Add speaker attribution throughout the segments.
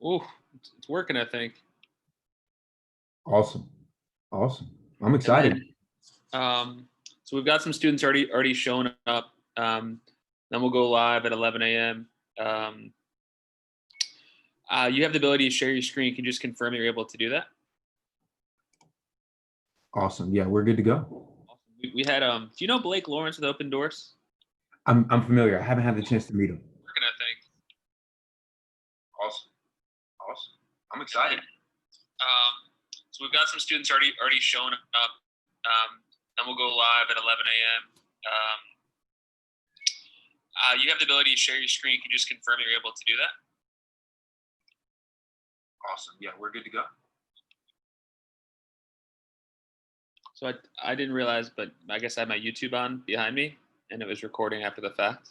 Speaker 1: Ooh, it's working, I think.
Speaker 2: Awesome. Awesome. I'm
Speaker 1: And
Speaker 2: excited.
Speaker 1: then, so we've got some students already showing up. Then we'll go live at 11 a.m. Um, you have the ability to share your screen. Can you just confirm you're able to do that?
Speaker 2: Awesome. Yeah, we're good to go.
Speaker 1: Awesome. We had, do you know Blake Lawrence with Open Doors?
Speaker 2: I'm familiar. I haven't had the chance to meet him.
Speaker 1: Working, I think.
Speaker 2: Awesome. Awesome. I'm excited.
Speaker 1: So we've got some students already showing up. Then we'll go live at 11 a.m. You have the ability to share your screen. Can you just confirm you're able to do that?
Speaker 2: Awesome. Yeah, we're good to go.
Speaker 1: So I didn't realize, but I guess I had my YouTube on behind me, and it was recording after the fact.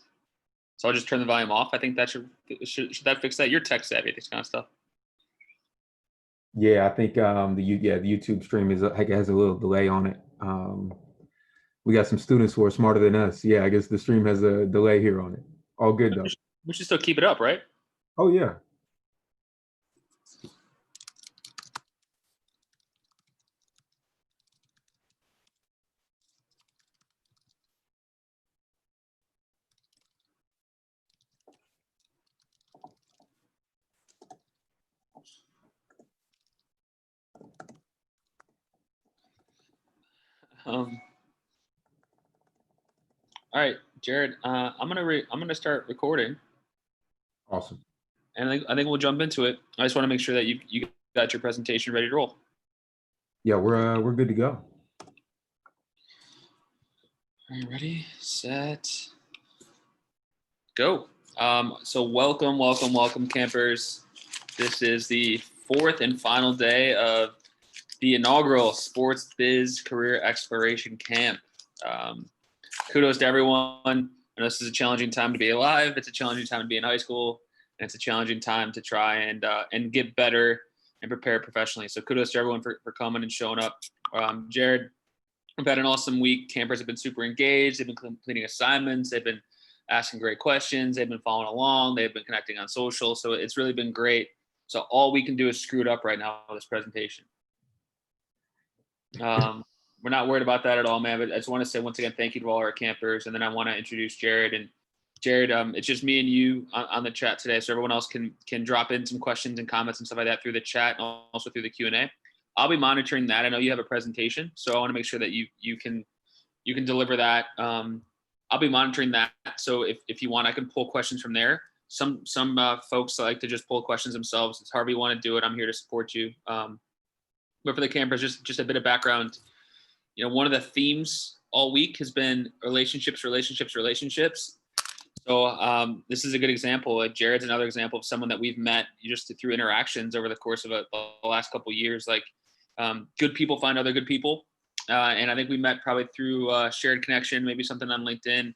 Speaker 1: So I'll just turn the volume off. I think that should that fix that? You're tech savvy, this kind of stuff.
Speaker 2: Yeah, I think the YouTube stream is has a little delay on it. We got some students who are smarter than us. Yeah, I guess the stream has a delay here on it. All good though.
Speaker 1: We should still keep it up, right?
Speaker 2: Oh yeah.
Speaker 1: All right, Jarrod. I'm gonna start recording,
Speaker 2: Awesome.
Speaker 1: and I think we'll jump into it. I just want to make sure that you got your presentation ready to roll.
Speaker 2: Yeah, we're good to go.
Speaker 1: Are you ready? Set. Go. So welcome, campers. This is the fourth and final day of the inaugural Sports Biz Career Exploration Camp. Kudos to everyone. I know this is a challenging time to be alive. It's a challenging time to be in high school, and it's a challenging time to try and get better and prepare professionally. So kudos to everyone for coming and showing up. Jarrod, we've had an awesome week. Campers have been super engaged. They've been completing assignments. They've been asking great questions. They've been following along. They've been connecting on social. So it's really been great. So all we can do is screw it up right now with this presentation. We're not worried about that at all, man. But I just want to say once again, thank you to all our campers. And then I want to introduce Jarrod. And Jarrod, it's just me and you on the chat today. So everyone else can drop in some questions and comments and stuff like that through the chat and also through the Q&A. I'll be monitoring that. I know you have a presentation, so I want to make sure that you can deliver that. I'll be monitoring that. So if you want, I can pull questions from there. Some folks like to just pull questions themselves. It's however you want to do it. I'm here to support you. But for the campers, just a bit of background. You know, one of the themes all week has been relationships. So this is a good example. Like Jarrod's another example of someone that we've met just through interactions over the course of the last couple of years. Like good people find other good people. And I think we met probably through shared connection, maybe something on LinkedIn,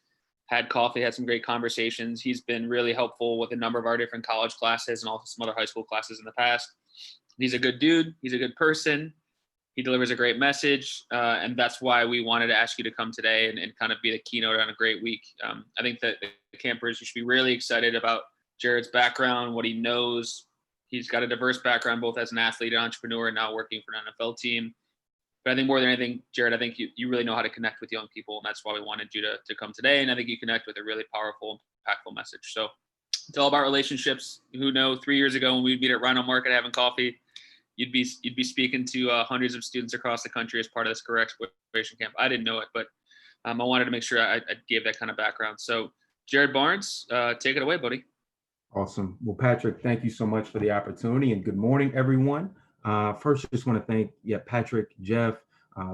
Speaker 1: had coffee, had some great conversations. He's been really helpful with a number of our different college classes and also some other high school classes in the past. He's a good dude. He's a good person. He delivers a great message. And that's why we wanted to ask you to come today and kind of be the keynote on a great week. I think that the campers, you should be really excited about Jarrod's background, what he knows. He's got a diverse background, both as an athlete and entrepreneur and now working for an NFL team. But I think more than anything, Jarrod, I think you really know how to connect with young people. And that's why we wanted you to come today. And I think you connect with a really powerful, impactful message. So it's all about relationships. Who know, 3 years ago when we'd meet at Rhino Market having coffee, you'd be speaking to hundreds of students across the country as part of this career exploration camp. I didn't know it, but I wanted to make sure I gave that kind of background. So Jarrod Barnes, take it away, buddy.
Speaker 2: Awesome. Well, Patrick, thank you so much for the opportunity and good morning, everyone. First, just want to thank Patrick, Jeff,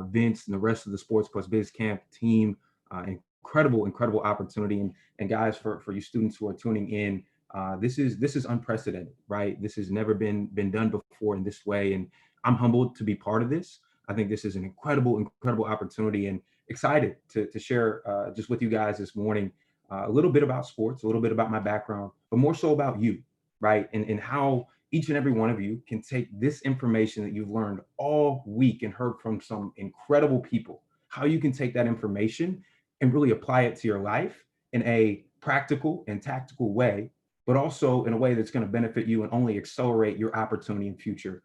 Speaker 2: Vince, and the rest of the Sports Plus Biz Camp team. Incredible opportunity. And guys, for you students who are tuning in, this is unprecedented, right? This has never been done before in this way. And I'm humbled to be part of this. I think this is an incredible opportunity and excited to share just with you guys this morning a little bit about sports, a little bit about my background, but more so about you, right? And how each and every one of you can take this information that you've learned all week and heard from some incredible people, how you can take that information and really apply it to your life in a practical and tactical way but also in a way that's going to benefit you and only accelerate your opportunity in future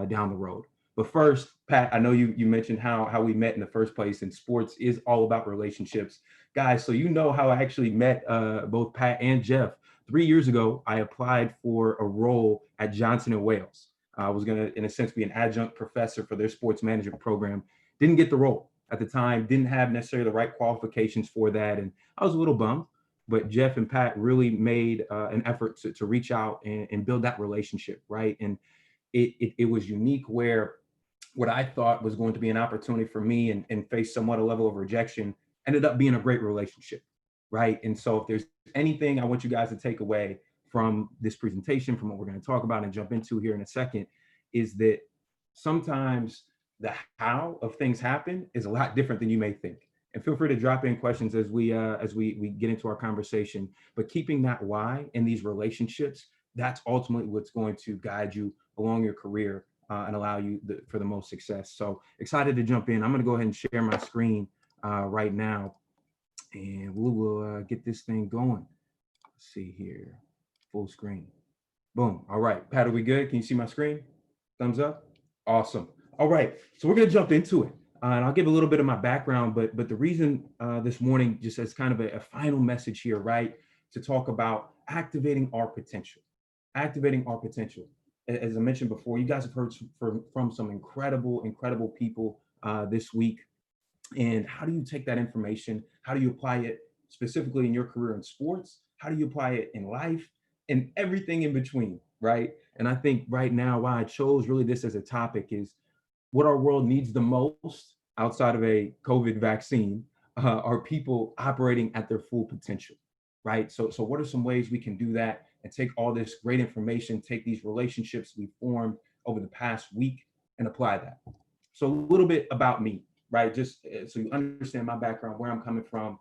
Speaker 2: down the road. But first, Pat, I know you mentioned how we met in the first place, and sports is all about relationships. Guys, so you know how I actually met both Pat and Jeff. 3 years ago, I applied for a role at Johnson and Wales. I was going to, in a sense, be an adjunct professor for their sports management program. Didn't get the role at the time, didn't have necessarily the right qualifications for that. And I was a little bummed, but Jeff and Pat really made an effort to reach out and build that relationship, right? And it was unique where what I thought was going to be an opportunity for me and face somewhat a level of rejection ended up being a great relationship, right? And so if there's anything I want you guys to take away from this presentation, from what we're going to talk about and jump into here in a second, is that sometimes the how of things happen is a lot different than you may think. And feel free to drop in questions as we get into our conversation. But keeping that why in these relationships, that's ultimately what's going to guide you along your career and allow you for the most success. So excited to jump in. I'm going to go ahead and share my screen right now, and we will get this thing going. Let's see here, full screen. Boom. All right, Pat, are we good? Can you see my screen? Thumbs up. Awesome. All right, so we're going to jump into it. And I'll give a little bit of my background, but the reason this morning, just as kind of a final message here, right, to talk about activating our potential, activating our potential. As I mentioned before, you guys have heard from some incredible people this week. And how do you take that information? How do you apply it specifically in your career in sports? How do you apply it in life and everything in between, right? And I think right now, why I chose really this as a topic is what our world needs the most outside of a COVID vaccine are people operating at their full potential, right? So what are some ways we can do that and take all this great information, take these relationships we formed over the past week and apply that? So a little bit about me, right? Just so you understand my background, where I'm coming from.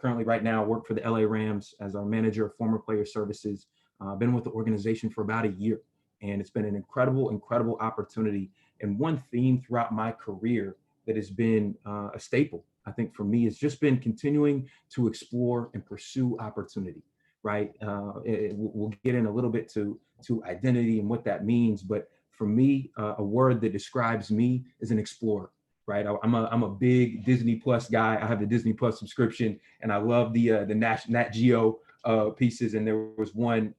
Speaker 2: Currently, right now, I work for the LA Rams as our manager of former player services. I've been with the organization for about a year, and it's been an incredible opportunity. And one theme throughout my career that has been a staple, I think, for me, has just been continuing to explore and pursue opportunity, right? We'll get in a little bit to identity and what that means, but for me, a word that describes me is an explorer, right? I'm a big Disney Plus guy. I have the Disney Plus subscription, and I love the Nat Geo pieces. And there was one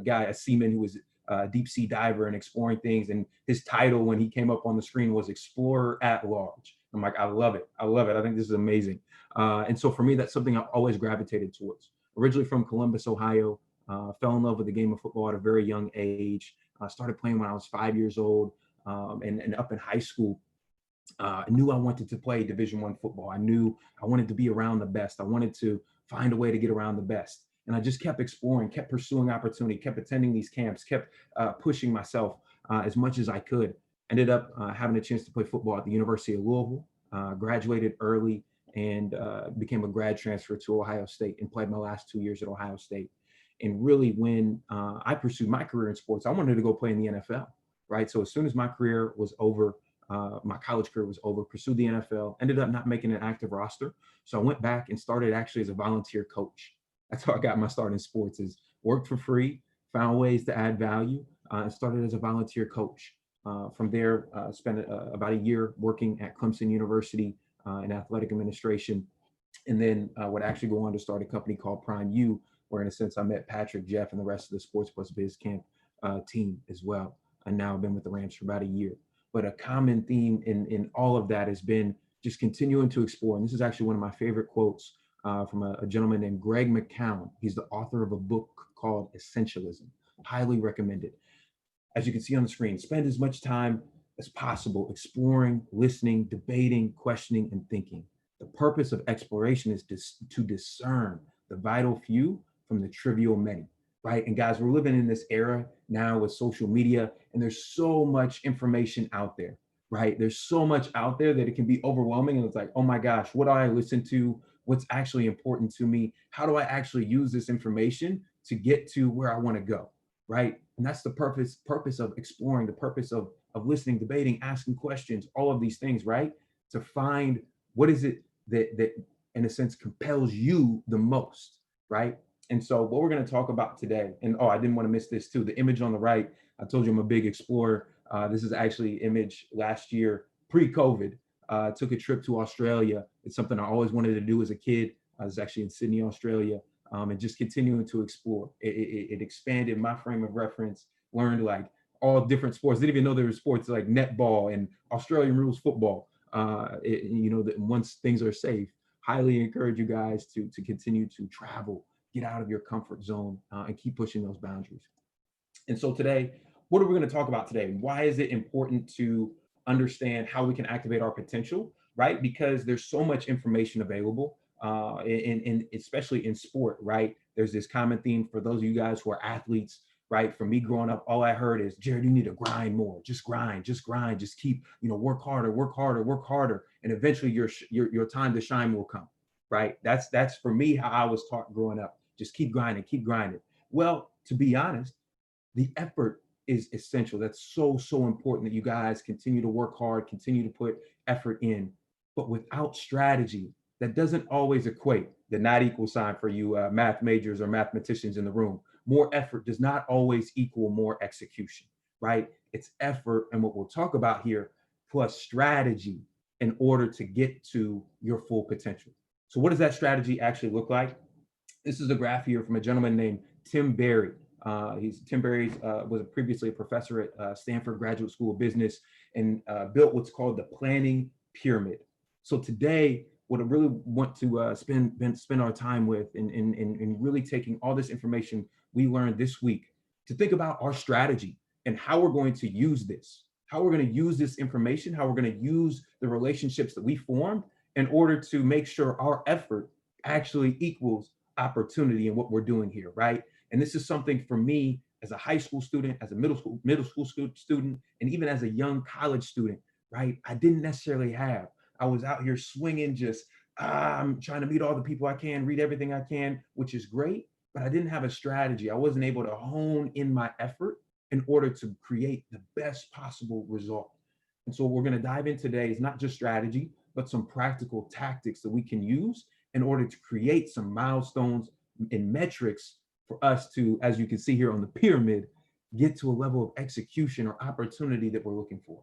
Speaker 2: guy, a seaman, who was a deep sea diver and exploring things. And his title when he came up on the screen was Explorer at Large. I'm like, I love it. I think this is amazing. And so for me, that's something I've always gravitated towards. Originally from Columbus, Ohio, fell in love with the game of football at a very young age. Started playing when I was 5 years old, and up in high school. I knew I wanted to play Division I football. I knew I wanted to be around the best. I wanted to find a way to get around the best. And I just kept exploring, kept pursuing opportunity, kept attending these camps, kept pushing myself as much as I could. Ended up having a chance to play football at the University of Louisville, graduated early, and became a grad transfer to Ohio State and played my last 2 years at Ohio State. And really, when I pursued my career in sports, I wanted to go play in the NFL, right? So as soon as my career was over, my college career was over, pursued the NFL, ended up not making an active roster. So I went back and started actually as a volunteer coach. That's how I got my start in sports, is worked for free, found ways to add value, and started as a volunteer coach. From there, spent about a year working at Clemson University in athletic administration, and then would actually go on to start a company called Prime U, where in a sense I met Patrick, Jeff, and the rest of the Sports Plus Biz Camp team as well. And now I've been with the Rams for about a year. But a common theme in all of that has been just continuing to explore. And this is actually one of my favorite quotes from a gentleman named Greg McCown. He's the author of a book called Essentialism. Highly recommended. As you can see on the screen, spend as much time as possible exploring, listening, debating, questioning, and thinking. The purpose of exploration is to discern the vital few from the trivial many, right? And guys, we're living in this era now with social media, and there's so much information out there, right? There's so much out there that it can be overwhelming. And it's like, oh my gosh, what do I listen to? What's actually important to me? How do I actually use this information to get to where I want to go, right? And that's the purpose of exploring, the purpose of listening, debating, asking questions, all of these things, right? To find what is it that in a sense compels you the most, right? And so what we're going to talk about today, and oh, I didn't want to miss this too. The image on the right, I told you I'm a big explorer. This is actually image last year, pre-COVID. Took a trip to Australia. It's something I always wanted to do as a kid. I was actually in Sydney, Australia, and just continuing to explore. It expanded my frame of reference, learned like all different sports. Didn't even know there were sports like netball and Australian rules football. That once things are safe, highly encourage you guys to continue to travel, get out of your comfort zone, and keep pushing those boundaries. And so today, what are we going to talk about today? Why is it important to understand how we can activate our potential, right? Because there's so much information available, in especially in sport, right? There's this common theme for those of you guys who are athletes, right? For me growing up, all I heard is, Jarrod, you need to grind more, just grind, just keep, work harder, work harder, work harder, and eventually your time to shine will come, right? That's for me how I was taught growing up. Just keep grinding, keep grinding. Well, to be honest, the effort is essential. That's so important that you guys continue to work hard, continue to put effort in. But without strategy, that doesn't always equate. The not equal sign for you math majors or mathematicians in the room. More effort does not always equal more execution, right? It's effort, and what we'll talk about here, plus strategy in order to get to your full potential. So what does that strategy actually look like? This is a graph here from a gentleman named Tim Berry. Tim Berry was previously a professor at Stanford Graduate School of Business, and built what's called the planning pyramid. So today, what I really want to spend our time with, in really taking all this information we learned this week to think about our strategy and how we're going to use this, how we're going to use this information, how we're going to use the relationships that we formed in order to make sure our effort actually equals opportunity in what we're doing here, right? And this is something for me as a high school student, as a middle school student, and even as a young college student, right? I didn't necessarily have. I was out here swinging, just I'm trying to meet all the people I can, read everything I can, which is great, but I didn't have a strategy. I wasn't able to hone in my effort in order to create the best possible result. And so what we're going to dive in today is not just strategy, but some practical tactics that we can use in order to create some milestones and metrics for us to, as you can see here on the pyramid, get to a level of execution or opportunity that we're looking for.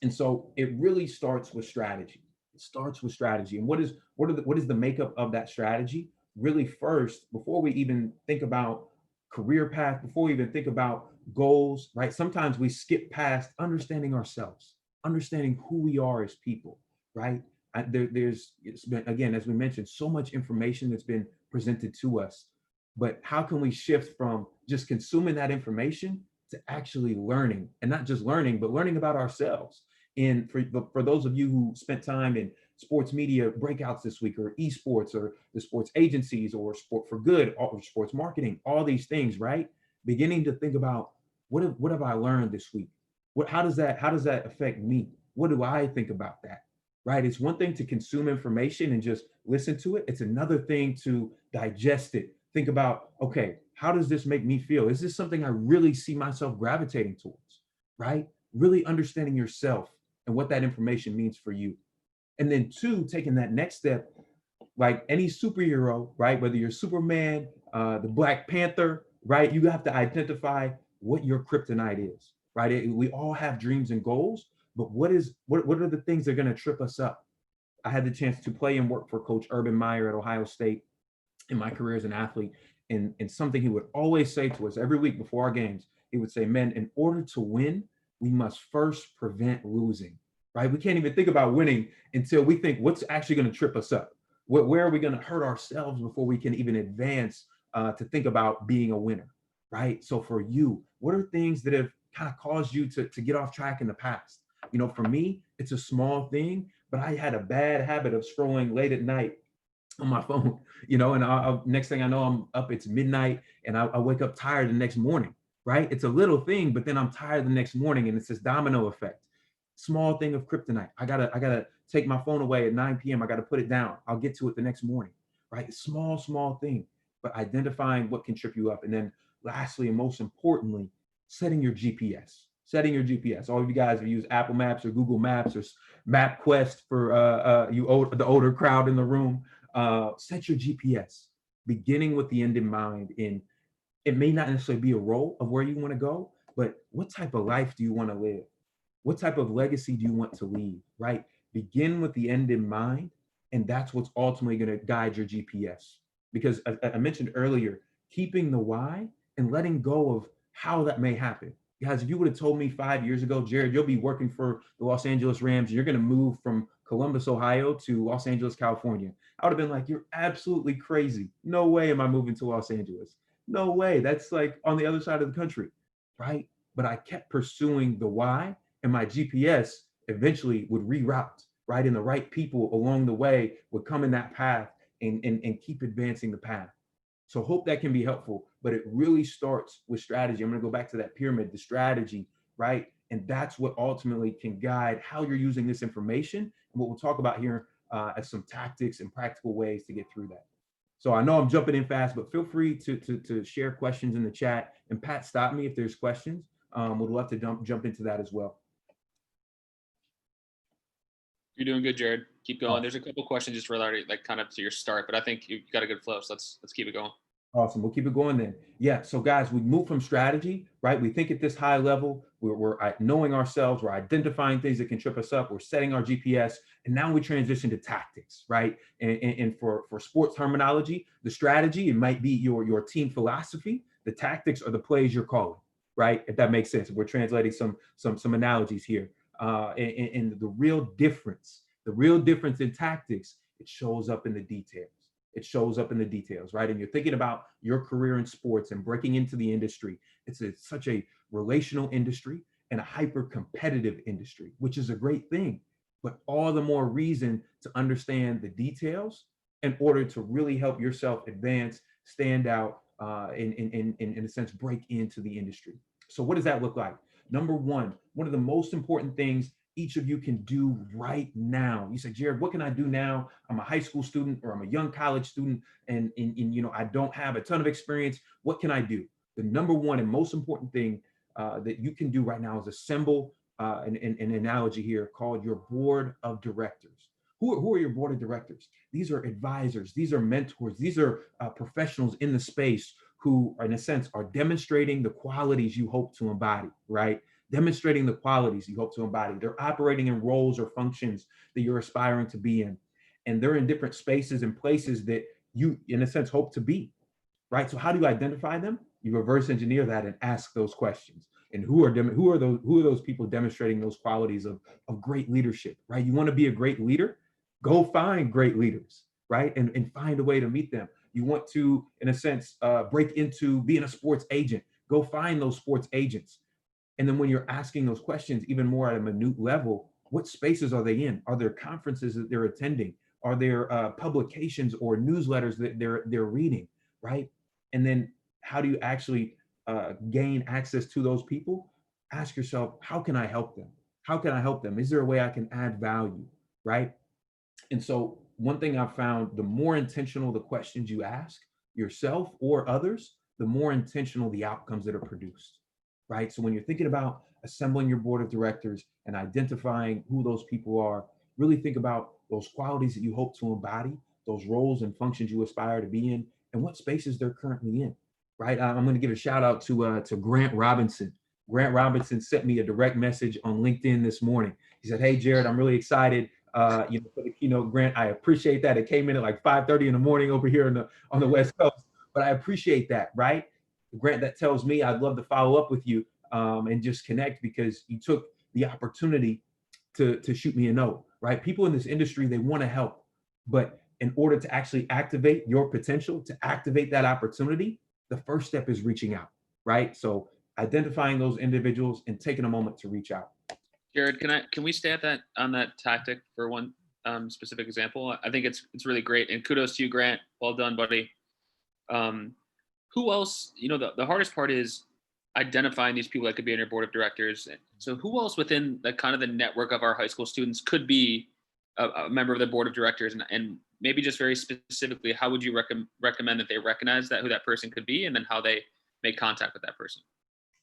Speaker 2: And so it really starts with strategy. It starts with strategy. And what is the makeup of that strategy? Really, first, before we even think about career path, before we even think about goals, right? Sometimes we skip past understanding ourselves, understanding who we are as people, right? It's been, again, as we mentioned, so much information that's been presented to us. But how can we shift from just consuming that information to actually learning, and not just learning, but learning about ourselves? And for those of you who spent time in sports media breakouts this week, or esports, or the sports agencies, or sport for good, or sports marketing, all these things, right? Beginning to think about what have I learned this week? How does that affect me? What do I think about that? Right? It's one thing to consume information and just listen to it. It's another thing to digest it. Think about, okay, how does this make me feel? Is this something I really see myself gravitating towards? Right? Really understanding yourself and what that information means for you. And then two, taking that next step, like any superhero, right? Whether you're Superman, the Black Panther, right? You have to identify what your kryptonite is, right? We all have dreams and goals, but what are the things that are going to trip us up? I had the chance to play and work for Coach Urban Meyer at Ohio State in my career as an athlete. And something he would always say to us every week before our games, he would say, men, in order to win, we must first prevent losing, right? We can't even think about winning until we think what's actually going to trip us up. Where are we going to hurt ourselves before we can even advance to think about being a winner, right? So for you, what are things that have kind of caused you to get off track in the past? For me, it's a small thing, but I had a bad habit of scrolling late at night on my phone, and next thing I know, I'm up, it's midnight, and I wake up tired the next morning, right? It's a little thing, but then I'm tired the next morning, and it's this domino effect. Small thing of kryptonite. I gotta take my phone away at 9 p.m. I gotta put it down. I'll get to it the next morning, right? Small thing, but identifying what can trip you up. And then lastly, and most importantly, setting your GPS. Setting your GPS. All of you guys who use Apple Maps or Google Maps or MapQuest for the older crowd in the room, set your GPS. beginning with the end in mind. And it may not necessarily be a role of where you want to go, but what type of life do you want to live? What type of legacy do you want to leave, right? Begin with the end in mind, and that's what's ultimately going to guide your GPS. Because I mentioned earlier, keeping the why and letting go of how that may happen. Guys, if you would have told me 5 years ago, Jarrod, you'll be working for the Los Angeles Rams, and you're going to move from Columbus, Ohio to Los Angeles, California, I would have been like, you're absolutely crazy. No way am I moving to Los Angeles. No way. That's like on the other side of the country, right? But I kept pursuing the why, and my GPS eventually would reroute, right? And the right people along the way would come in that path and keep advancing the path. So hope that can be helpful, but it really starts with strategy. I'm going to go back to that pyramid, the strategy, right? And that's what ultimately can guide how you're using this information and what we'll talk about here as some tactics and practical ways to get through that. So I know I'm jumping in fast, but feel free to share questions in the chat. And Pat, stop me if there's questions. Would love to jump into that as well.
Speaker 1: You're doing good, Jarrod. Keep going. There's a couple questions just related, like kind of to your start, but I think you got a good flow. So let's keep it going.
Speaker 2: Awesome. We'll keep it going then. Yeah. So guys, we move from strategy, right? We think at this high level, we're knowing ourselves, we're identifying things that can trip us up, we're setting our GPS, and now we transition to tactics, right? And for sports terminology, the strategy, it might be your team philosophy. The tactics are the plays you're calling, right? If that makes sense. We're translating some analogies here. And the real difference in tactics, it shows up in the details. It shows up in the details, right? And you're thinking about your career in sports and breaking into the industry. It's such a relational industry and a hyper competitive industry, which is a great thing, but all the more reason to understand the details in order to really help yourself advance, stand out, in a sense, break into the industry. So what does that look like? Number one of the most important things each of you can do right now. You say, Jarrod, what can I do now? I'm a high school student or I'm a young college student and I don't have a ton of experience. What can I do? The number one and most important thing that you can do right now is assemble an analogy here called your board of directors. Who are your board of directors? These are advisors. These are mentors. These are professionals in the space who, in a sense, are demonstrating the qualities you hope to embody, right? Demonstrating the qualities you hope to embody. They're operating in roles or functions that you're aspiring to be in. And they're in different spaces and places that you, in a sense, hope to be, right? So how do you identify them? You reverse engineer that and ask those questions. And who are those people demonstrating those qualities of great leadership, right? You want to be a great leader? Go find great leaders, right? And find a way to meet them. You want to, in a sense, break into being a sports agent. Go find those sports agents. And then when you're asking those questions, even more at a minute level, what spaces are they in? Are there conferences that they're attending? Are there publications or newsletters that they're reading, right? And then how do you actually gain access to those people? Ask yourself, how can I help them? How can I help them? Is there a way I can add value, right? And so one thing I've found, the more intentional the questions you ask yourself or others, the more intentional the outcomes that are produced. Right? So when you're thinking about assembling your board of directors and identifying who those people are, really think about those qualities that you hope to embody, those roles and functions you aspire to be in, and what spaces they're currently in. Right? I'm going to give a shout out to Grant Robinson. Grant Robinson sent me a direct message on LinkedIn this morning. He said, "Hey Jarrod, I'm really excited for the keynote. Grant, I appreciate that. It came in at like 5:30 in the morning over here on the West Coast, but I appreciate that, right? Grant, that tells me I'd love to follow up with you and just connect because you took the opportunity to shoot me a note, right? People in this industry, they want to help, but in order to actually activate your potential, to activate that opportunity, the first step is reaching out, right? So identifying those individuals and taking a moment to reach out.
Speaker 1: Jarrod, can we stay at that on that tactic for one specific example? I think it's really great, and kudos to you, Grant. Well done, buddy. Who else? The hardest part is identifying these people that could be on your board of directors. So who else within the kind of the network of our high school students could be a member of the board of directors? And maybe just very specifically, how would you recommend that they recognize who that person could be, and then how they make contact with that person?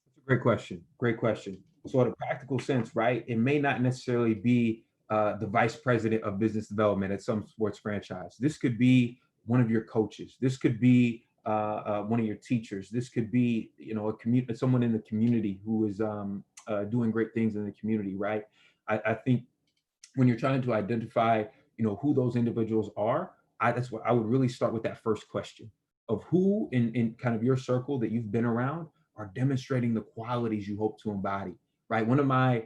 Speaker 2: That's a great question. Great question. So in a practical sense, right, it may not necessarily be the vice president of business development at some sports franchise. This could be one of your coaches. This could be one of your teachers. This could be, someone in the community who is doing great things in the community, right? I think when you're trying to identify, who those individuals are, that's what I would really start with, that first question of who in kind of your circle that you've been around are demonstrating the qualities you hope to embody, right? One of my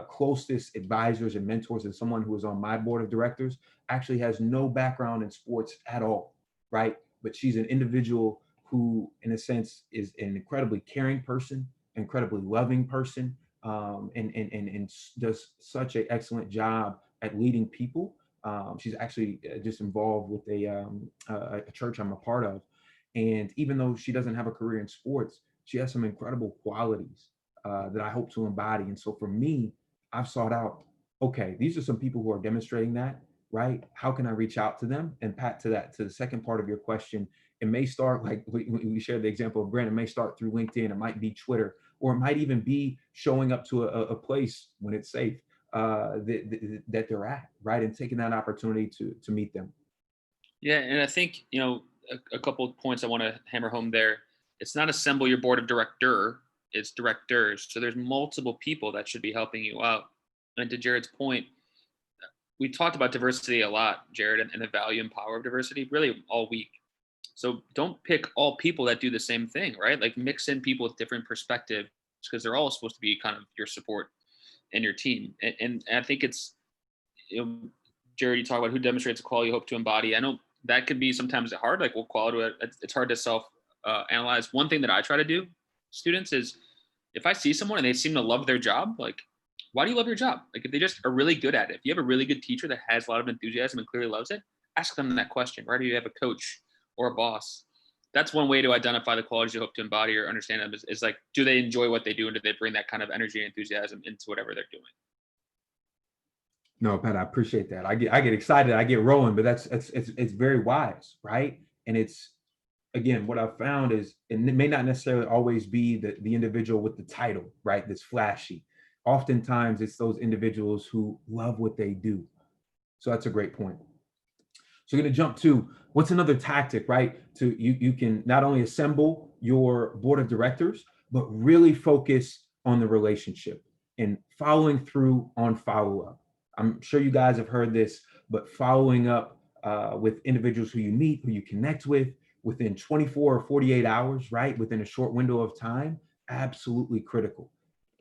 Speaker 2: closest advisors and mentors, and someone who is on my board of directors, actually has no background in sports at all, right? But she's an individual who, in a sense, is an incredibly caring person, incredibly loving person, and does such an excellent job at leading people. She's actually just involved with a church I'm a part of. And even though she doesn't have a career in sports, she has some incredible qualities that I hope to embody. And so for me, I've sought out, okay, these are some people who are demonstrating that, right? How can I reach out to them? And Pat, to the second part of your question, it may start, like we shared the example of Grant, it may start through LinkedIn, it might be Twitter, or it might even be showing up to a place when it's safe that they're at, right? And taking that opportunity to meet them.
Speaker 1: Yeah, and I think, a couple of points I want to hammer home there. It's not assemble your board of it's directors. So there's multiple people that should be helping you out. And to Jarrod's point, we talked about diversity a lot, Jarrod, and the value and power of diversity really all week. So don't pick all people that do the same thing, right? Like mix in people with different perspectives, because they're all supposed to be kind of your support and your team. And I think it's, Jarrod, you talk about who demonstrates the quality you hope to embody. I know that could be sometimes hard, like what quality, it's hard to self analyze. One thing that I try to do, students, is if I see someone and they seem to love their job, like, why do you love your job? Like if they just are really good at it, if you have a really good teacher that has a lot of enthusiasm and clearly loves it, ask them that question, right? Or you have a coach or a boss. That's one way to identify the qualities you hope to embody or understand them is like, do they enjoy what they do? And do they bring that kind of energy and enthusiasm into whatever they're doing?
Speaker 2: No, Pat, I appreciate that. I get excited, I get rolling, but it's very wise, right? And it's, again, what I've found is, and it may not necessarily always be the individual with the title, right? That's flashy. Oftentimes it's those individuals who love what they do. So that's a great point. So we're going to jump to what's another tactic, right? To you can not only assemble your board of directors, but really focus on the relationship and following through on follow-up. I'm sure you guys have heard this, but following up with individuals who you meet, who you connect with within 24 or 48 hours, right? Within a short window of time, absolutely critical.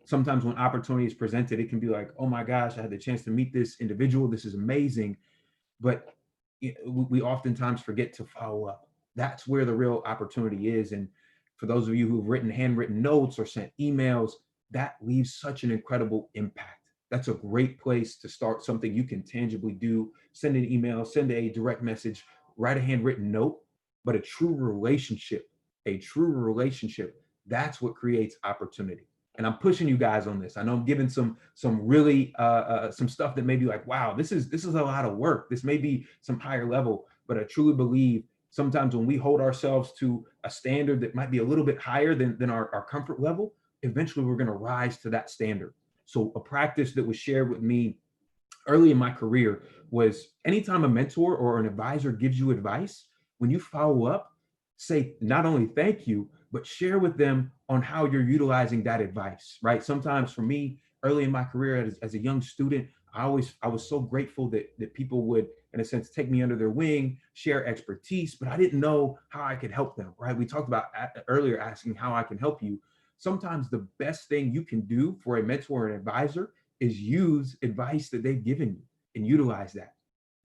Speaker 2: Sometimes when opportunity is presented, it can be like, oh my gosh, I had the chance to meet this individual. This is amazing. But we oftentimes forget to follow up. That's where the real opportunity is. And for those of you who've written handwritten notes or sent emails, that leaves such an incredible impact. That's a great place to start something you can tangibly do. Send an email, send a direct message, write a handwritten note. But a true relationship, that's what creates opportunity. And I'm pushing you guys on this. I know I'm giving some really some stuff that may be like, wow, this is a lot of work. This may be some higher level, but I truly believe sometimes when we hold ourselves to a standard that might be a little bit higher than our comfort level, eventually we're going to rise to that standard. So a practice that was shared with me early in my career was, anytime a mentor or an advisor gives you advice, when you follow up, say not only thank you, but share with them on how you're utilizing that advice, right? Sometimes for me, early in my career as a young student, I was so grateful that people would, in a sense, take me under their wing, share expertise, but I didn't know how I could help them, right? We talked about earlier asking how I can help you. Sometimes the best thing you can do for a mentor or an advisor is use advice that they've given you and utilize that.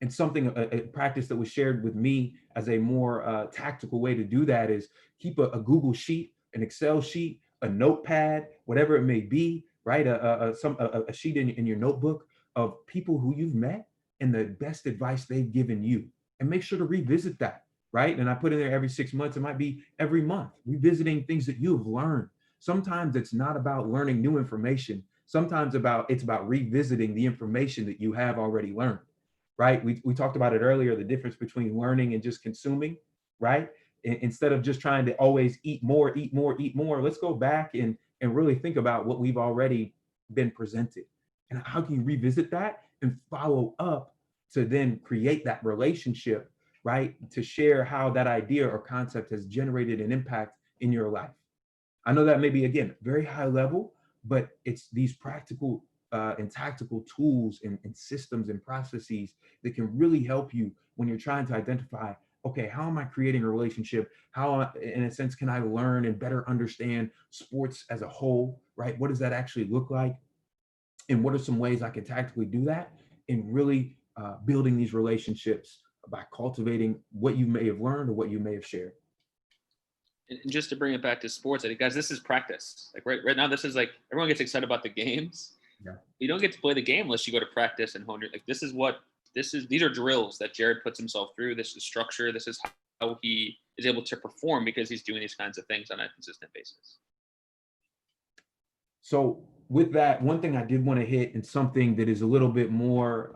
Speaker 2: And something, a practice that was shared with me as a more tactical way to do that is keep a Google sheet, an Excel sheet, a notepad, whatever it may be, right? A sheet in your notebook of people who you've met and the best advice they've given you. And make sure to revisit that, right? And I put in there every 6 months, it might be every month, revisiting things that you've learned. Sometimes it's not about learning new information. Sometimes it's about revisiting the information that you have already learned. Right? We talked about it earlier, the difference between learning and just consuming, right? Instead of just trying to always eat more, let's go back and really think about what we've already been presented. And how can you revisit that and follow up to then create that relationship right? To share how that idea or concept has generated an impact in your life. I know that may be, again, very high level, but it's these practical and tactical tools and systems and processes that can really help you when you're trying to identify, okay, how am I creating a relationship? How, in a sense, can I learn and better understand sports as a whole, right? What does that actually look like? And what are some ways I can tactically do that and really building these relationships by cultivating what you may have learned or what you may have shared.
Speaker 1: And just to bring it back to sports, I think, guys, this is practice. Like right now, this is like everyone gets excited about the games.
Speaker 2: Yeah.
Speaker 1: You don't get to play the game unless you go to practice and hone your. Like this is what this is. These are drills that Jarrod puts himself through. This is structure. This is how he is able to perform because he's doing these kinds of things on a consistent basis.
Speaker 2: So with that, one thing I did want to hit, and something that is a little bit more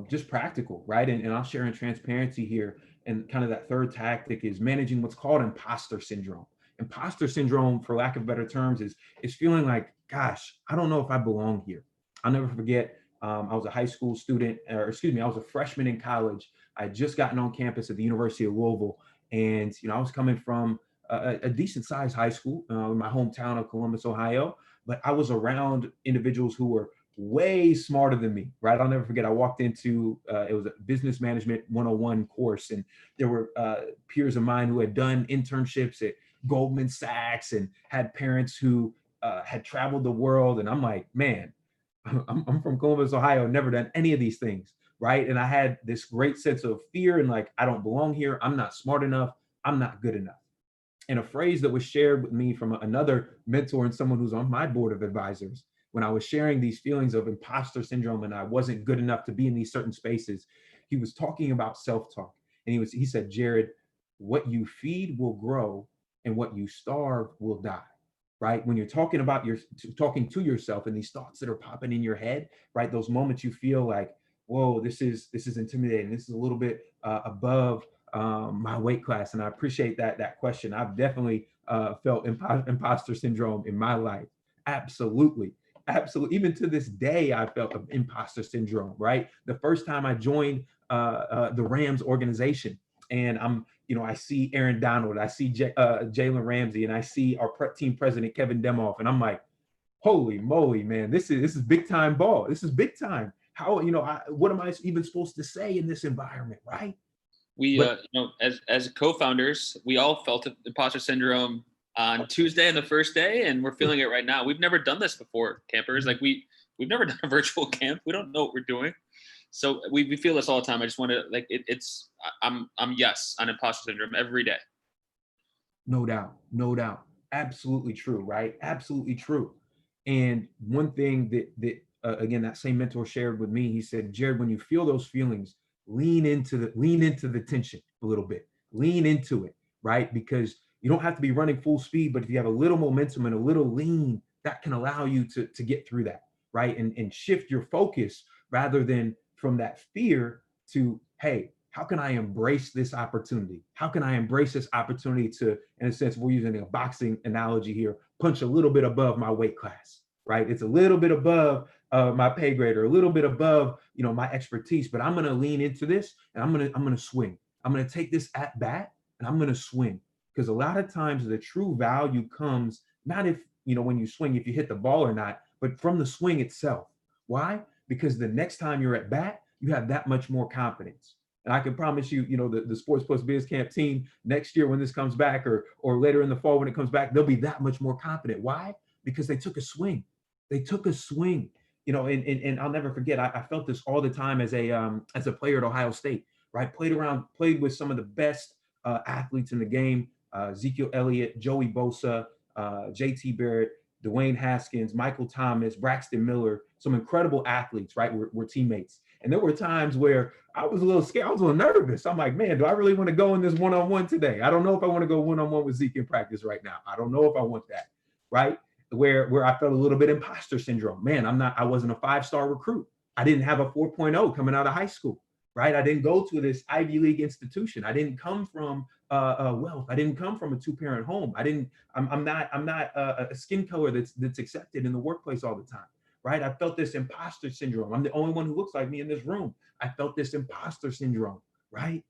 Speaker 2: just practical, right? And I'll share in transparency here. And kind of that third tactic is managing what's called imposter syndrome. Imposter syndrome, for lack of better terms, is feeling like, gosh, I don't know if I belong here. I'll never forget. I was a high school student, or excuse me, I was a freshman in college. I had just gotten on campus at the University of Louisville, and I was coming from a decent sized high school in my hometown of Columbus, Ohio. But I was around individuals who were way smarter than me, right? I'll never forget, I walked into, it was a business management 101 course, and there were peers of mine who had done internships at Goldman Sachs and had parents who had traveled the world. And I'm like, man, I'm from Columbus, Ohio, never done any of these things, right? And I had this great sense of fear and like, I don't belong here. I'm not smart enough. I'm not good enough. And a phrase that was shared with me from another mentor and someone who's on my board of advisors, when I was sharing these feelings of imposter syndrome and I wasn't good enough to be in these certain spaces, he was talking about self-talk. And he said, Jarrod, what you feed will grow and what you starve will die. Right? When you're talking about talking to yourself and these thoughts that are popping in your head, right? Those moments you feel like, whoa, this is intimidating. This is a little bit above my weight class. And I appreciate that question. I've definitely felt imposter syndrome in my life. Absolutely. Absolutely. Even to this day, I felt imposter syndrome, right? The first time I joined the Rams organization, and I see Aaron Donald, I see Jalen Ramsey, and I see our team president, Kevin Demoff, and I'm like, holy moly, man, this is big time ball. This is big time. How, what am I even supposed to say in this environment, right?
Speaker 1: We, as co-founders, we all felt imposter syndrome on Tuesday and the first day, and we're feeling it right now. We've never done this before, campers. Like we've never done a virtual camp. We don't know what we're doing. So we feel this all the time. I just want to I'm yes on imposter syndrome every day.
Speaker 2: No doubt. Absolutely true, right? Absolutely true. And one thing that again, that same mentor shared with me, he said, Jarrod, when you feel those feelings, lean into the tension a little bit, lean into it, right? Because you don't have to be running full speed, but if you have a little momentum and a little lean, that can allow you to get through that, right? And shift your focus rather than from that fear to, hey, how can I embrace this opportunity? How can I embrace this opportunity to, in a sense, we're using a boxing analogy here, punch a little bit above my weight class, right? It's a little bit above my pay grade or a little bit above, my expertise, but I'm going to lean into this and I'm going to swing. I'm going to take this at bat and I'm going to swing. Because a lot of times the true value comes not if, when you swing, if you hit the ball or not, but from the swing itself. Why? Because the next time you're at bat, you have that much more confidence. And I can promise you, the Sports Plus Biz Camp team next year when this comes back or later in the fall when it comes back, they'll be that much more confident. Why? Because they took a swing. They took a swing. And I'll never forget, I felt this all the time as a player at Ohio State, right? Played with some of the best athletes in the game, Ezekiel Elliott, Joey Bosa, JT Barrett, Dwayne Haskins, Michael Thomas, Braxton Miller, some incredible athletes, right? We're teammates. And there were times where I was a little scared. I was a little nervous. I'm like, man, do I really want to go in this one-on-one today? I don't know if I want to go one-on-one with Zeke in practice right now. I don't know if I want that, right? Where I felt a little bit imposter syndrome. Man, I wasn't a 5-star recruit. I didn't have a 4.0 coming out of high school, right? I didn't go to this Ivy League institution. I didn't come from wealth. I didn't come from a 2-parent home. I'm not a skin color that's accepted in the workplace all the time. Right? I felt this imposter syndrome. I'm the only one who looks like me in this room. I felt this imposter syndrome, right?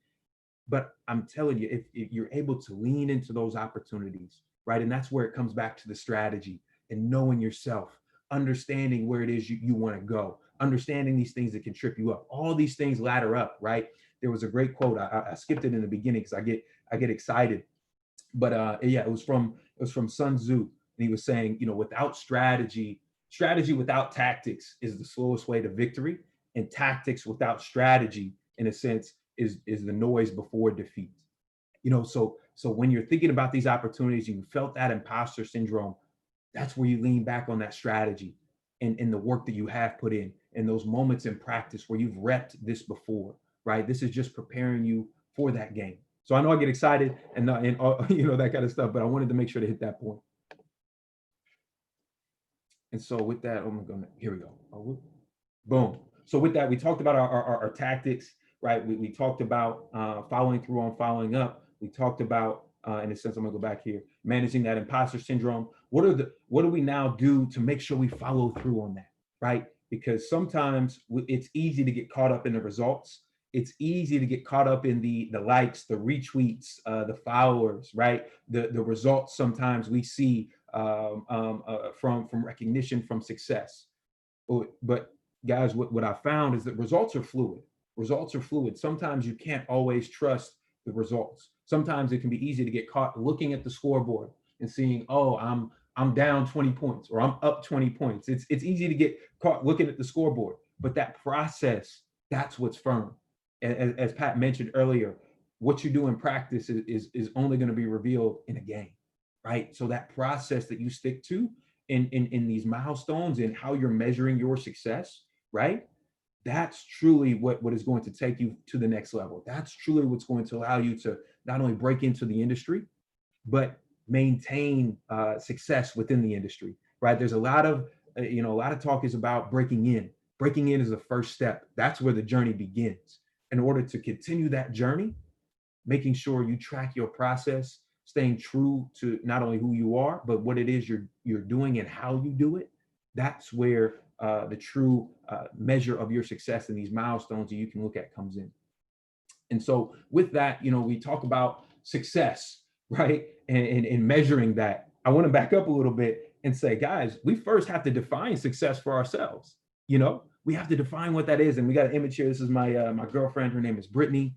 Speaker 2: But I'm telling you, if you're able to lean into those opportunities, right? And that's where it comes back to the strategy and knowing yourself, understanding where it is you want to go, understanding these things that can trip you up. All these things ladder up, right? There was a great quote. I skipped it in the beginning because I get excited. But yeah, it was from Sun Tzu, and he was saying, without strategy without tactics is the slowest way to victory, and tactics without strategy, in a sense, is the noise before defeat. So when you're thinking about these opportunities, you felt that imposter syndrome, that's where you lean back on that strategy and the work that you have put in and those moments in practice where you've repped this before, right? This is just preparing you for that game. So I know I get excited and that kind of stuff, but I wanted to make sure to hit that point. And so with that, oh my goodness, here we go. Oh, boom. So with that, we talked about our tactics, right? We talked about following through on following up. We talked about, in a sense, I'm gonna go back here, managing that imposter syndrome. What do we now do to make sure we follow through on that, right? Because sometimes it's easy to get caught up in the results. It's easy to get caught up in the likes, the retweets, the followers, right? The results sometimes we see from recognition, from success. But guys, what I found is that results are fluid. Results are fluid. Sometimes you can't always trust the results. Sometimes it can be easy to get caught looking at the scoreboard and seeing, oh, I'm down 20 points or I'm up 20 points. It's easy to get caught looking at the scoreboard, but that process, that's what's firm. As Pat mentioned earlier, what you do in practice is only going to be revealed in a game, right? So that process that you stick to in these milestones and how you're measuring your success, right? That's truly what is going to take you to the next level. That's truly what's going to allow you to not only break into the industry, but maintain success within the industry, right? There's a lot of talk is about breaking in. Breaking in is the first step. That's where the journey begins. In order to continue that journey, making sure you track your process, staying true to not only who you are, but what it is you're doing and how you do it. That's where the true measure of your success and these milestones that you can look at comes in. And so with that, we talk about success, right? And measuring that. I want to back up a little bit and say, guys, we first have to define success for ourselves. We have to define what that is. And we got an image here. This is my girlfriend. Her name is Brittany.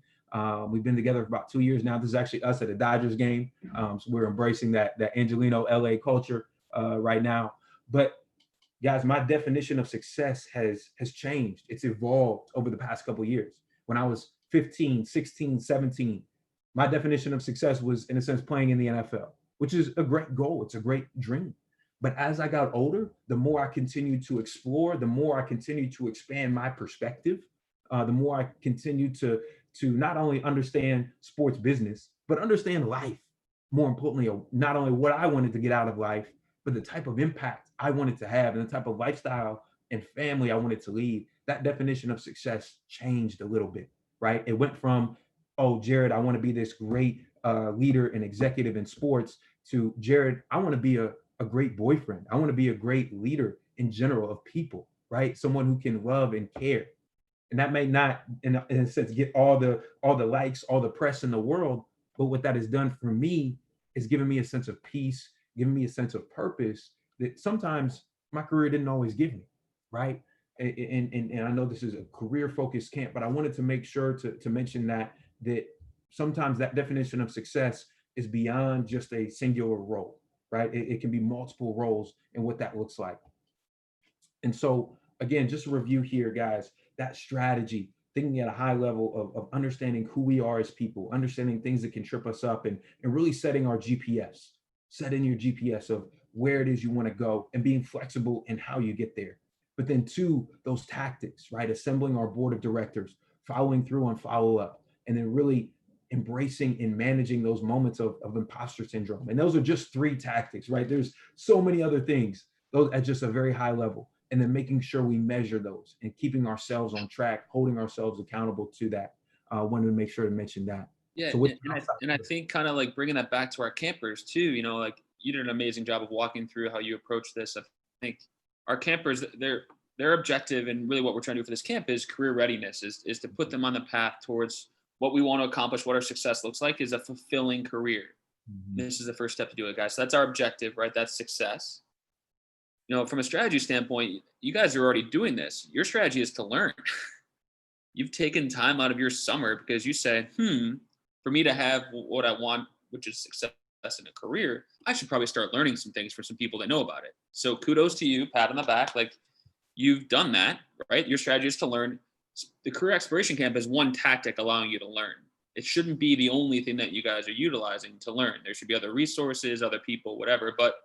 Speaker 2: We've been together for about 2 years now. This is actually us at a Dodgers game. So we're embracing that Angelino LA culture right now. But guys, my definition of success has changed. It's evolved over the past couple of years. When I was 15, 16, 17, my definition of success was, in a sense, playing in the NFL, which is a great goal. It's a great dream. But as I got older, the more I continued to explore, the more I continued to expand my perspective, the more I continued to not only understand sports business, but understand life. More importantly, not only what I wanted to get out of life, but the type of impact I wanted to have and the type of lifestyle and family I wanted to lead. That definition of success changed a little bit, right? It went from, oh, Jarrod, I want to be this great leader and executive in sports, to Jarrod, I want to be a great boyfriend. I want to be a great leader in general of people, right? Someone who can love and care. And that may not, in a sense, get all the likes, all the press in the world, but what that has done for me is given me a sense of peace, given me a sense of purpose that sometimes my career didn't always give me, right? And I know this is a career-focused camp, but I wanted to make sure to mention that sometimes that definition of success is beyond just a singular role, right? It can be multiple roles and what that looks like. And so, again, just a review here, guys, that strategy, thinking at a high level of understanding who we are as people, understanding things that can trip us up, and really setting our GPS, setting your GPS of where it is you want to go and being flexible in how you get there. But then 2, those tactics, right? Assembling our board of directors, following through on follow up, and then really embracing and managing those moments of imposter syndrome. And those are just 3 tactics, right? There's so many other things, those at just a very high level. And then making sure we measure those and keeping ourselves on track, holding ourselves accountable to that. Wanted to make sure to mention that.
Speaker 1: Yeah,
Speaker 2: So
Speaker 1: and I think kind of like bringing that back to our campers too. Like you did an amazing job of walking through how you approach this. I think our campers, their objective and really what we're trying to do for this camp is career readiness, is to put them on the path towards what we want to accomplish, what our success looks like, is a fulfilling career.
Speaker 2: Mhm.
Speaker 1: This is the first step to do it, guys. So that's our objective, right? That's success. From a strategy standpoint, you guys are already doing this. Your strategy is to learn. You've taken time out of your summer because you say, for me to have what I want, which is success in a career, I should probably start learning some things from some people that know about it. So kudos to you, pat on the back. Like, you've done that, right? Your strategy is to learn. The career exploration camp is one tactic allowing you to learn. It shouldn't be the only thing that you guys are utilizing to learn. There should be other resources, other people, whatever. But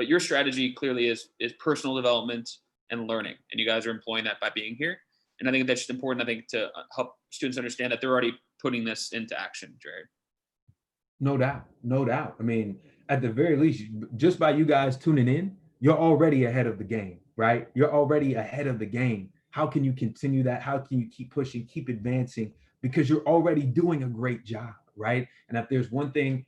Speaker 1: your strategy clearly is personal development and learning, and you guys are employing that by being here. And I think that's just important, I think, to help students understand that they're already putting this into action, Jarrod.
Speaker 2: No doubt. No doubt. I mean, at the very least, just by you guys tuning in, you're already ahead of the game, right? You're already ahead of the game. How can you continue that? How can you keep pushing, keep advancing? Because you're already doing a great job, right? And if there's one thing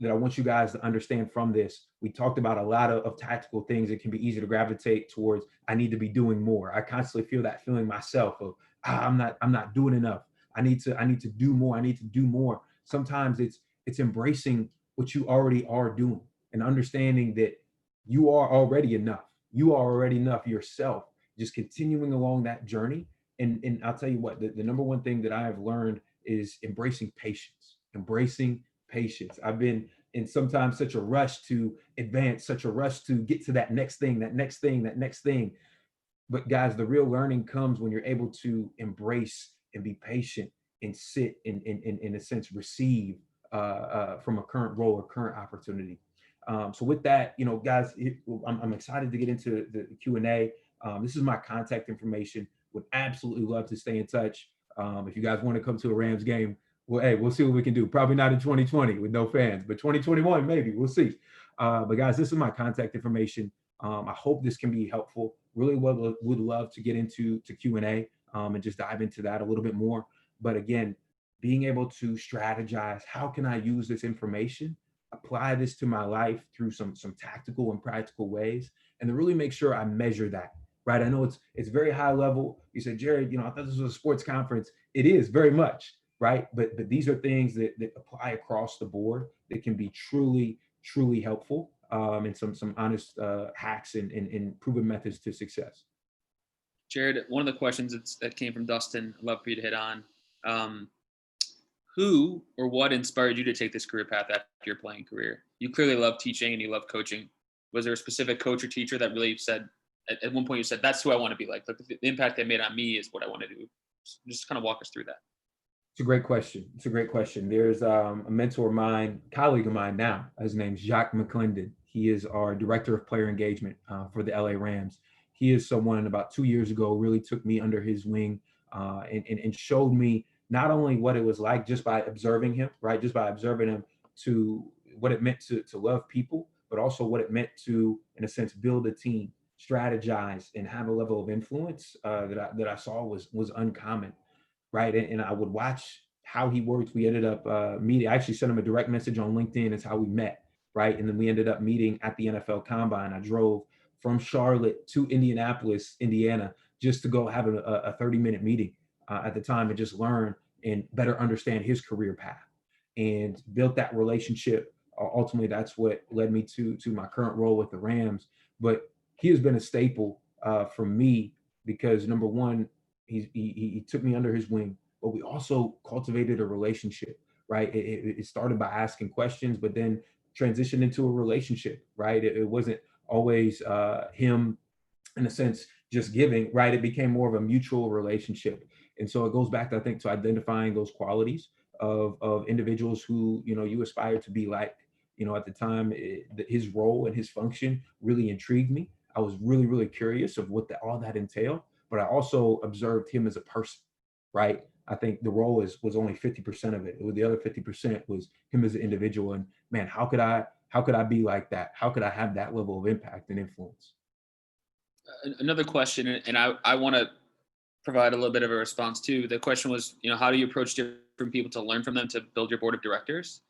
Speaker 2: that I want you guys to understand from this, we talked about a lot of tactical things. It can be easy to gravitate towards, I need to be doing more. I constantly feel that feeling myself of, I'm not doing enough. I need to do more. I need to do more. Sometimes it's embracing what you already are doing and understanding that you are already enough. You are already enough yourself, just continuing along that journey. And I'll tell you what, the number one thing that I have learned is embracing patience. Embracing patience. I've been in sometimes such a rush to advance, such a rush to get to that next thing, that next thing, that next thing. But guys, the real learning comes when you're able to embrace and be patient and sit and in a sense receive from a current role or current opportunity. So with that, guys, I'm excited to get into the Q&A. This is my contact information. Would absolutely love to stay in touch. If you guys want to come to a Rams game, well, hey, we'll see what we can do. Probably not in 2020 with no fans, but 2021, maybe. We'll see. But guys, this is my contact information. I hope this can be helpful. Really would love to get into Q&A and just dive into that a little bit more. But again, being able to strategize, how can I use this information, apply this to my life through some tactical and practical ways, and to really make sure I measure that, right? I know it's very high level. You said, Jarrod, I thought this was a sports conference. It is very much, right? But these are things that apply across the board that can be truly, truly helpful, and some honest hacks and proven methods to success.
Speaker 1: Jarrod, one of the questions that came from Dustin, I'd love for you to hit on. Who or what inspired you to take this career path after your playing career? You clearly love teaching and you love coaching. Was there a specific coach or teacher that really said, at one point you said, that's who I want to be like? The impact they made on me is what I want to do. Just kind of walk us through that.
Speaker 2: It's a great question. There's a mentor of mine, colleague of mine now. His name's Jacques McClendon. He is our director of player engagement for the LA Rams. He is someone about 2 years ago really took me under his wing and showed me not only what it was like just by observing him, right? Just by observing him, to what it meant to love people, but also what it meant to, in a sense, build a team, strategize, and have a level of influence that I saw was uncommon, right? And I would watch how he worked. We ended up meeting. I actually sent him a direct message on LinkedIn. Is how we met, right? And then we ended up meeting at the NFL Combine. I drove from Charlotte to Indianapolis, Indiana, just to go have a 30-minute meeting at the time and just learn and better understand his career path and built that relationship. Ultimately, that's what led me to my current role with the Rams. But he has been a staple for me because, number one, he took me under his wing, but we also cultivated a relationship, right? It started by asking questions, but then transitioned into a relationship, right? It wasn't always him, in a sense, just giving, right? It became more of a mutual relationship. And so it goes back, I think, to identifying those qualities of individuals who, you aspire to be like. At the time, his role and his function really intrigued me. I was really, really curious of what all that entailed, but I also observed him as a person, right? I think the role was only 50% of it. The other 50% was him as an individual. And man, how could I be like that? How could I have that level of impact and influence?
Speaker 1: Another question, and I want to provide a little bit of a response too. The question was, how do you approach different people to learn from them to build your board of directors?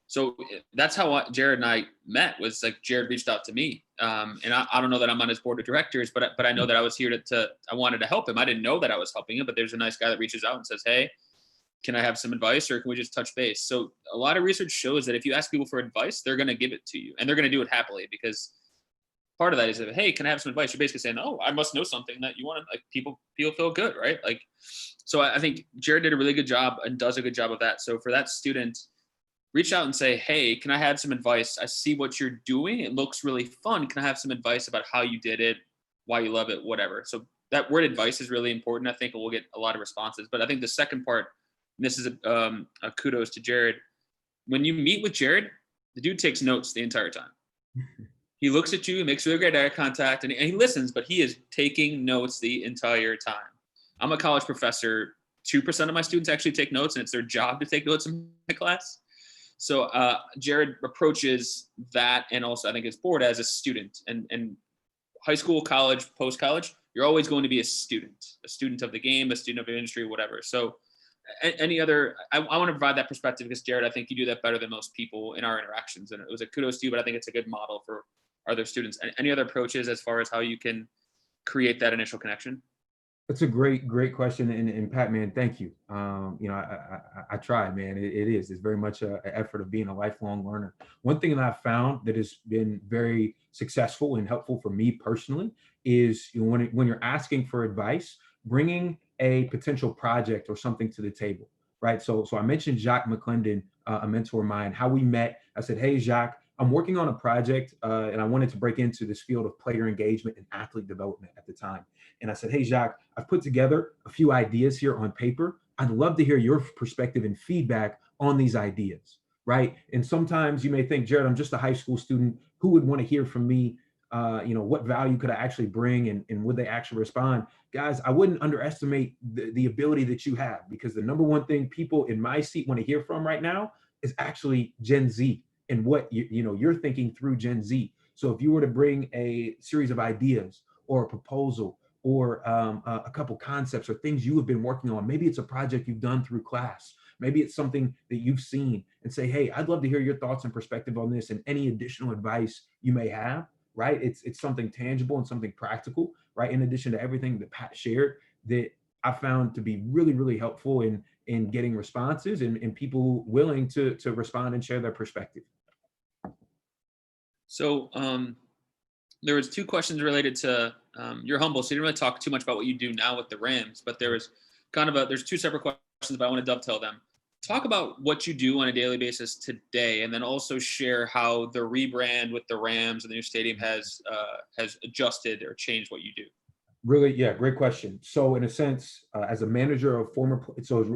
Speaker 1: So that's how Jarrod and I met. Was like Jarrod reached out to me, and I don't know that I'm on his board of directors, but I know that I was here I wanted to help him. I didn't know that I was helping him, but there's a nice guy that reaches out and says, hey, can I have some advice, or can we just touch base? So a lot of research shows that if you ask people for advice, they're going to give it to you, and they're going to do it happily, because part of that is that, hey, can I have some advice? You're basically saying, oh, I must know something that you want to, like, people feel good, right? Like, so I think Jarrod did a really good job and does a good job of that. So for that student, reach out and say, hey, can I have some advice? I see what you're doing. It looks really fun. Can I have some advice about how you did it, why you love it, whatever? So that word advice is really important. I think we'll get a lot of responses. But I think the second part, and this is a kudos to Jarrod. When you meet with Jarrod, the dude takes notes the entire time. He looks at you, makes really great eye contact, and he listens, but he is taking notes the entire time. I'm a college professor. 2% of my students actually take notes, and it's their job to take notes in my class. So Jarrod approaches that, and also I think it's board as a student. And high school, college, post-college, you're always going to be a student of the game, a student of the industry, whatever. So any other, I want to provide that perspective because, Jarrod, I think you do that better than most people in our interactions. And it was a kudos to you, but I think it's a good model for other students. Any other approaches as far as how you can create that initial connection?
Speaker 2: That's a great question. And Pat, man, thank you. I try, man. It's very much an effort of being a lifelong learner. One thing that I've found that has been very successful and helpful for me personally is, when you're asking for advice, bringing a potential project or something to the table, right? So I mentioned Jacques McClendon, a mentor of mine, how we met. I said, hey, Jacques, I'm working on a project and I wanted to break into this field of player engagement and athlete development at the time. And I said, hey, Jacques, I've put together a few ideas here on paper. I'd love to hear your perspective and feedback on these ideas, right? And sometimes you may think, Jarrod, I'm just a high school student. Who would want to hear from me? What value could I actually bring, and would they actually respond? Guys, I wouldn't underestimate the ability that you have, because the number one thing people in my seat want to hear from right now is actually Gen Z and what you're thinking through Gen Z. So if you were to bring a series of ideas or a proposal or a couple concepts or things you have been working on, maybe it's a project you've done through class, maybe it's something that you've seen, and say, hey, I'd love to hear your thoughts and perspective on this and any additional advice you may have, right? It's something tangible and something practical, right? In addition to everything that Pat shared, that I found to be really, really helpful in getting responses and people willing to respond and share their perspective.
Speaker 1: So there was two questions related to you're humble, so you didn't really talk too much about what you do now with the Rams, but there's two separate questions, but I want to dovetail them. Talk about what you do on a daily basis today, and then also share how the rebrand with the Rams and the new stadium has adjusted or changed what you do.
Speaker 2: Really, yeah, great question. So in a sense, as a manager of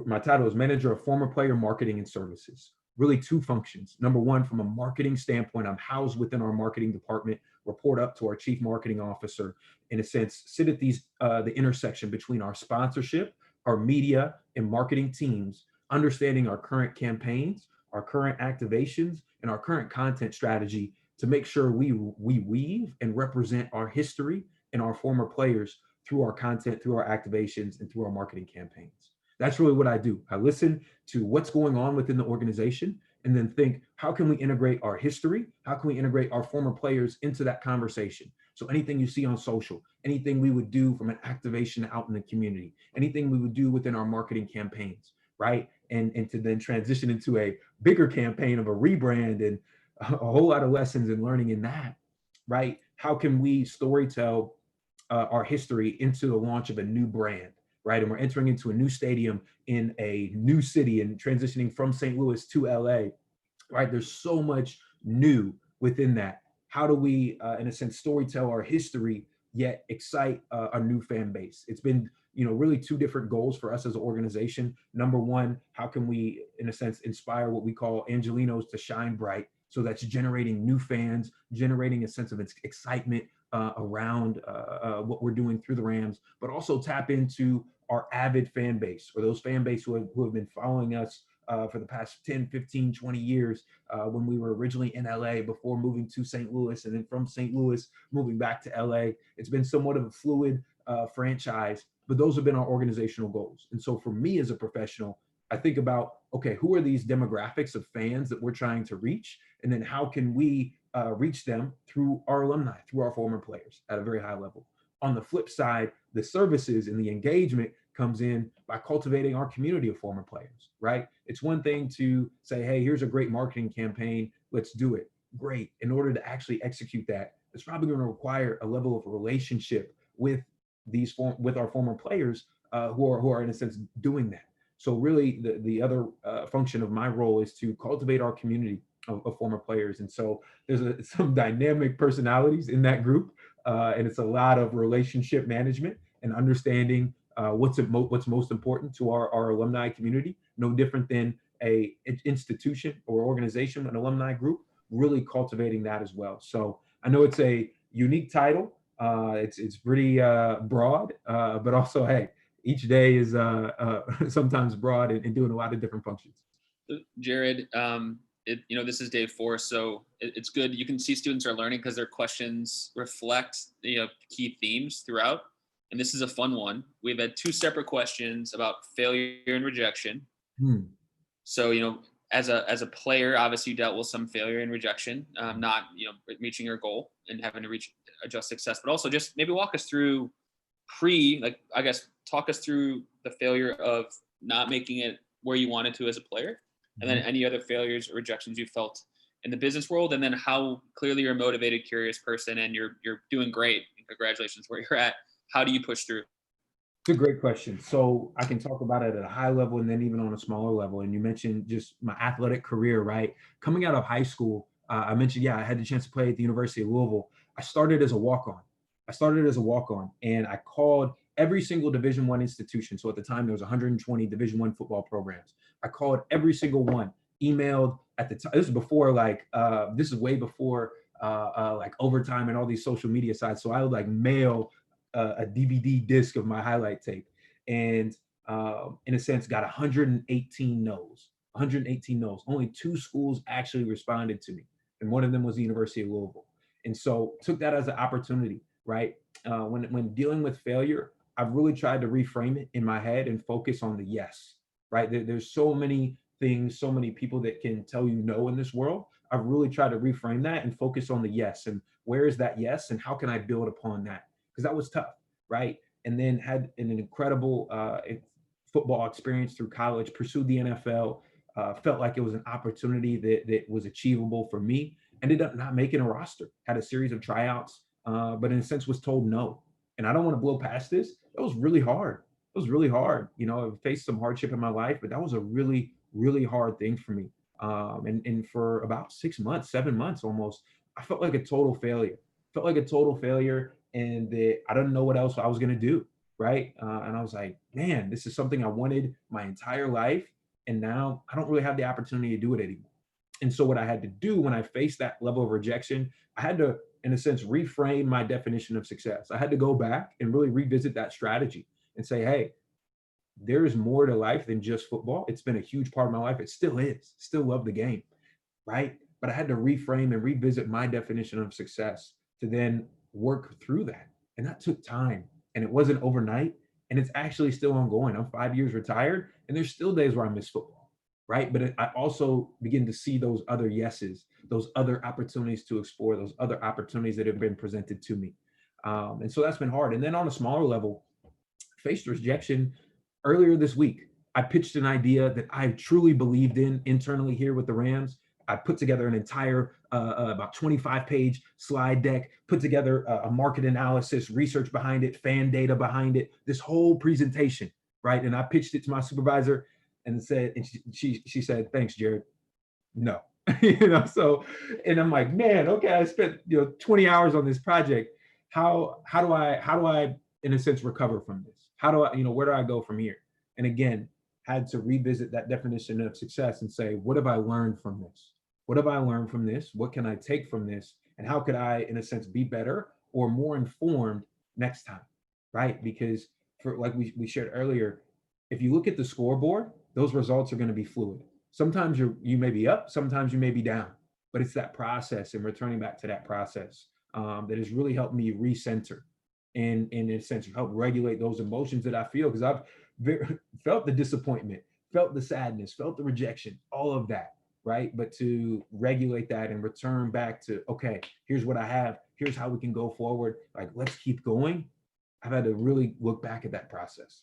Speaker 2: my title is manager of former player marketing and services. Really two functions. Number one, from a marketing standpoint, I'm housed within our marketing department, report up to our chief marketing officer, in a sense, sit at the intersection between our sponsorship, our media and marketing teams, understanding our current campaigns, our current activations, and our current content strategy to make sure we weave and represent our history and our former players through our content, through our activations, and through our marketing campaigns. That's really what I do. I listen to what's going on within the organization and then think, how can we integrate our history? How can we integrate our former players into that conversation? So anything you see on social, anything we would do from an activation out in the community, anything we would do within our marketing campaigns, right? And to then transition into a bigger campaign of a rebrand and a whole lot of lessons and learning in that, right? How can we storytell our history into the launch of a new brand, right? And we're entering into a new stadium in a new city and transitioning from St. Louis to LA, right? There's so much new within that. How do we, in a sense, storytell our history, yet excite a new fan base? It's been, really two different goals for us as an organization. Number one, how can we, in a sense, inspire what we call Angelinos to shine bright? So that's generating new fans, generating a sense of excitement around what we're doing through the Rams, but also tap into our avid fan base, or those fan base who have been following us for the past 10, 15, 20 years when we were originally in LA before moving to St. Louis, and then from St. Louis moving back to LA. It's been somewhat of a fluid franchise, but those have been our organizational goals. And so for me as a professional, I think about, okay, who are these demographics of fans that we're trying to reach? And then how can we reach them through our alumni, through our former players at a very high level? On the flip side, the services and the engagement comes in by cultivating our community of former players, right? It's one thing to say, hey, here's a great marketing campaign, let's do it. Great. In order to actually execute that, it's probably going to require a level of relationship with with our former players who are in a sense doing that. So really, the other function of my role is to cultivate our community of former players. And so there's some dynamic personalities in that group, and it's a lot of relationship management and understanding what's most important to our alumni community. No different than a institution or organization, an alumni group, really cultivating that as well. So I know it's a unique title. It's pretty broad, but also, hey, each day is sometimes broad and doing a lot of different functions.
Speaker 1: Jarrod, this is day 4, so it's good. You can see students are learning because their questions reflect key themes throughout. And this is a fun one. We've had 2 separate questions about failure and rejection. So, as a player, obviously you dealt with some failure and rejection, not reaching your goal and having to adjust success, but also just maybe walk us through talk us through the failure of not making it where you wanted to as a player, and then any other failures or rejections you felt in the business world, and then how clearly you're a motivated, curious person and you're doing great. Congratulations where you're at. How do you push through?
Speaker 2: It's a great question. So I can talk about it at a high level and then even on a smaller level. And you mentioned just my athletic career, right? Coming out of high school, I mentioned, I had the chance to play at the University of Louisville. I started as a walk-on. And I called every single Division I institution. So at the time, there was 120 Division I football programs. I called every single one, emailed at the time. This is before this is way before overtime and all these social media sites. So I would mail a DVD disc of my highlight tape, and in a sense got 118 no's. Only 2 schools actually responded to me, and one of them was the University of Louisville. And so took that as an opportunity, right? When dealing with failure, I've really tried to reframe it in my head and focus on the yes, right? There's so many things, so many people that can tell you no in this world. I've really tried to reframe that and focus on the yes, and where is that yes, and how can I build upon that? Because that was tough, right? And then had an incredible football experience through college, pursued the NFL, felt like it was an opportunity that was achievable for me. Ended up not making a roster, had a series of tryouts, but in a sense was told no. And I don't want to blow past this. That was really hard. I've faced some hardship in my life, but that was a really, really hard thing for me. And for about 6 months, 7 months almost, I felt like a total failure. And that I didn't know what else I was going to do, right? And I was like, man, this is something I wanted my entire life, and now I don't really have the opportunity to do it anymore. And so what I had to do when I faced that level of rejection, I had to, in a sense, reframe my definition of success. I had to go back and really revisit that strategy and say, hey, there's more to life than just football. It's been a huge part of my life. It still is. Still love the game, right? But I had to reframe and revisit my definition of success to then work through that. And that took time, and it wasn't overnight, and it's actually still ongoing. I'm 5 years retired, and there's still days where I miss football, right? But I also begin to see those other yeses, those other opportunities to explore, those other opportunities that have been presented to me. And so that's been hard. And then on a smaller level, faced rejection earlier this week. I pitched an idea that I truly believed in internally here with the Rams. I put together an entire about 25-page slide deck, put together a market analysis, research behind it, fan data behind it, this whole presentation, right? And I pitched it to my supervisor and she said, thanks, Jarrod. No. So, and I'm like, man, okay, I spent 20 hours on this project. How do I in a sense recover from this? How do I, where do I go from here? And again, had to revisit that definition of success and say, what have I learned from this? What can I take from this? And how could I, in a sense, be better or more informed next time, right? Because for like we shared earlier, if you look at the scoreboard, those results are going to be fluid. Sometimes you may be up, sometimes you may be down, but it's that process and returning back to that process that has really helped me recenter and in a sense help regulate those emotions that I feel, because I've felt the disappointment, felt the sadness, felt the rejection, all of that, right? But to regulate that and return back to, okay, here's what I have, here's how we can go forward, like let's keep going. I've had to really look back at that process.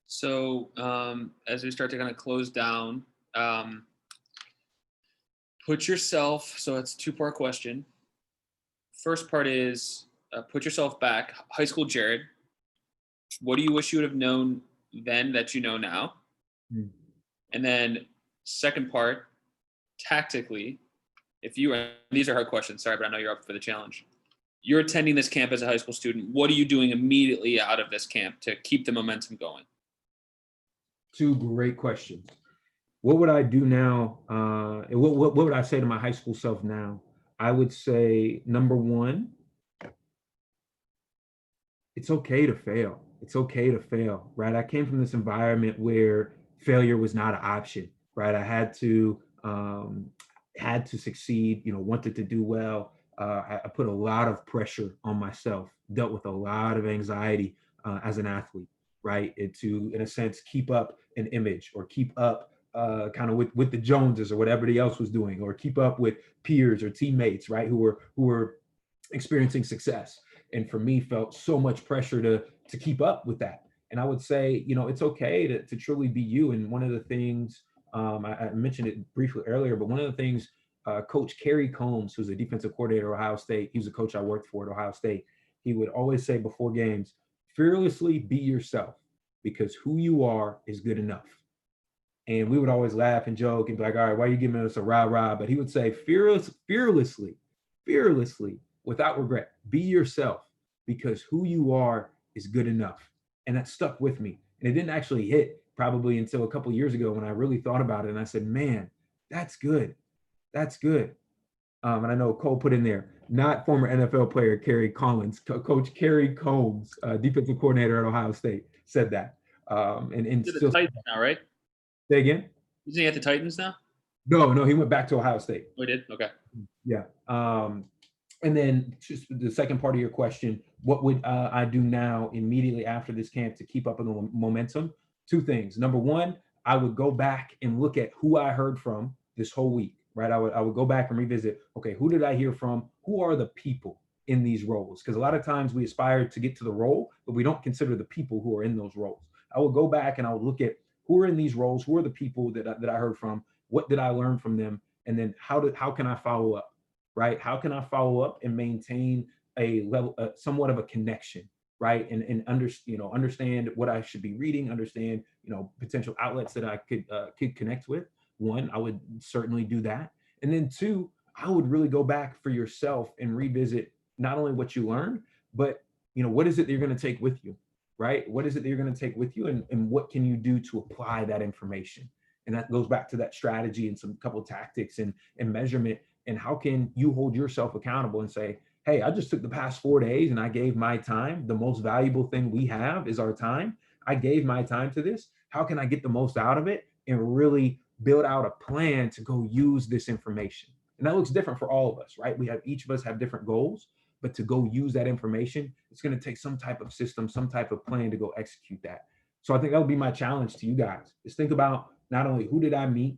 Speaker 1: So as we start to kind of close down, put yourself, so it's a two-part question. First part is put yourself back, high school Jarrod. What do you wish you would have known then that you know now?
Speaker 2: Mm.
Speaker 1: And then second part, tactically, if you are, these are hard questions, sorry, but I know you're up for the challenge. You're attending this camp as a high school student. What are you doing immediately out of this camp to keep the momentum going?
Speaker 2: Two great questions. What would I do now? What would I say to my high school self now? I would say, number one, it's okay to fail. It's okay to fail, right? I came from this environment where failure was not an option, right? I had to succeed, wanted to do well. I put a lot of pressure on myself, dealt with a lot of anxiety as an athlete, right? And to, in a sense, keep up an image or keep up kind of with the Joneses or what everybody else was doing, or keep up with peers or teammates, right? Who were experiencing success. And for me, felt so much pressure to keep up with that. And I would say, it's okay to truly be you. And one of the things, I mentioned it briefly earlier, but one of the things Coach Kerry Combs, who's a defensive coordinator at Ohio State, he was a coach I worked for at Ohio State, he would always say before games, fearlessly be yourself, because who you are is good enough. And we would always laugh and joke and be like, all right, why are you giving us a rah-rah? But he would say, fearlessly, without regret, be yourself, because who you are is good enough. And that stuck with me. And it didn't actually hit probably until a couple of years ago when I really thought about it. And I said, man, that's good. That's good. And I know Cole put in there, not former NFL player Kerry Collins, Coach Kerry Combs, defensive coordinator at Ohio State, said that. And
Speaker 1: You're the
Speaker 2: still
Speaker 1: Titans now, right?
Speaker 2: say again?
Speaker 1: Isn't he at the Titans now?
Speaker 2: No, he went back to Ohio State.
Speaker 1: Oh, he did? Okay.
Speaker 2: Yeah. And then just the second part of your question, what would I do now immediately after this camp to keep up with the momentum? Two things. Number one, I would go back and look at who I heard from this whole week, right? I would go back and revisit, okay, who did I hear from? Who are the people in these roles? Because a lot of times we aspire to get to the role, but we don't consider the people who are in those roles. I would go back and I would look at who are in these roles, who are the people that I heard from, what did I learn from them, and then how can I follow up? Right? How can I follow up and maintain a level, somewhat of a connection, right? And understand what I should be reading, understand, potential outlets that I could connect with. One, I would certainly do that. And then two, I would really go back for yourself and revisit not only what you learned, but, what is it that you're going to take with you, right? What is it that you're going to take with you, and what can you do to apply that information? And that goes back to that strategy and some couple of tactics and measurement. And how can you hold yourself accountable and say, hey, I just took the past 4 days and I gave my time. The most valuable thing we have is our time. I gave my time to this. How can I get the most out of it and really build out a plan to go use this information? And that looks different for all of us, right? Each of us have different goals, but to go use that information, it's going to take some type of system, some type of plan to go execute that. So I think that would be my challenge to you guys, is think about not only who did I meet,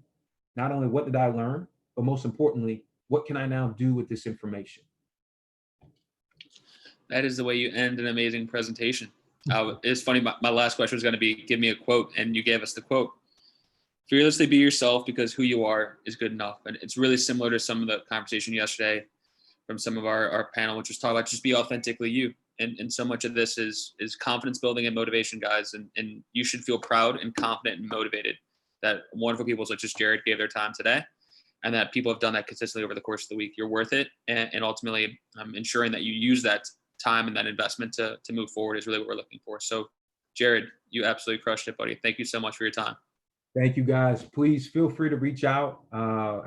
Speaker 2: not only what did I learn, but most importantly, what can I now do with this information?
Speaker 1: That is the way you end an amazing presentation. It's funny, my last question was going to be, give me a quote, and you gave us the quote. Fearlessly be yourself, because who you are is good enough. And it's really similar to some of the conversation yesterday from some of our panel, which was talking about just be authentically you. And so much of this is confidence building and motivation, guys. And you should feel proud and confident and motivated that wonderful people such as Jarrod gave their time today, and that people have done that consistently over the course of the week. You're worth it. And ultimately ensuring that you use that time and that investment to move forward is really what we're looking for. So Jarrod, you absolutely crushed it, buddy. Thank you so much for your time.
Speaker 2: Thank you, guys. Please feel free to reach out.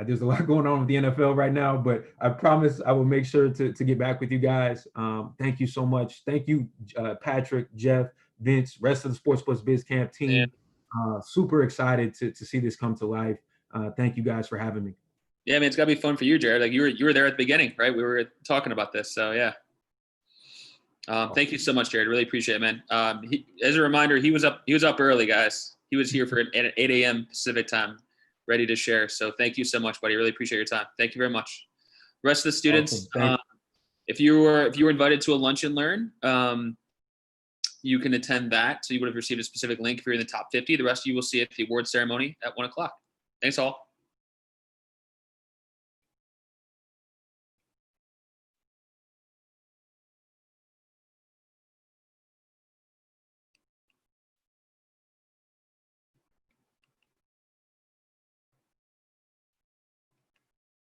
Speaker 2: There's a lot going on with the NFL right now, but I promise I will make sure to get back with you guys. Thank you so much. Thank you, Patrick, Jeff, Vince, rest of the Sports Plus Biz Camp team. Super excited to see this come to life. Thank you guys for having me.
Speaker 1: Yeah, man, it's gotta be fun for you, Jarrod. Like you were there at the beginning, right? We were talking about this, so yeah. Thank you so much, Jarrod. Really appreciate it, man. As a reminder, he was up early, guys. He was here for an 8 a.m. Pacific time, ready to share. So thank you so much, buddy. Really appreciate your time. Thank you very much. Rest of the students,
Speaker 2: Awesome.
Speaker 1: if you were invited to a lunch and learn, you can attend that. So you would have received a specific link if you're in the top 50. The rest of you will see at the award ceremony at 1 o'clock. Thanks all.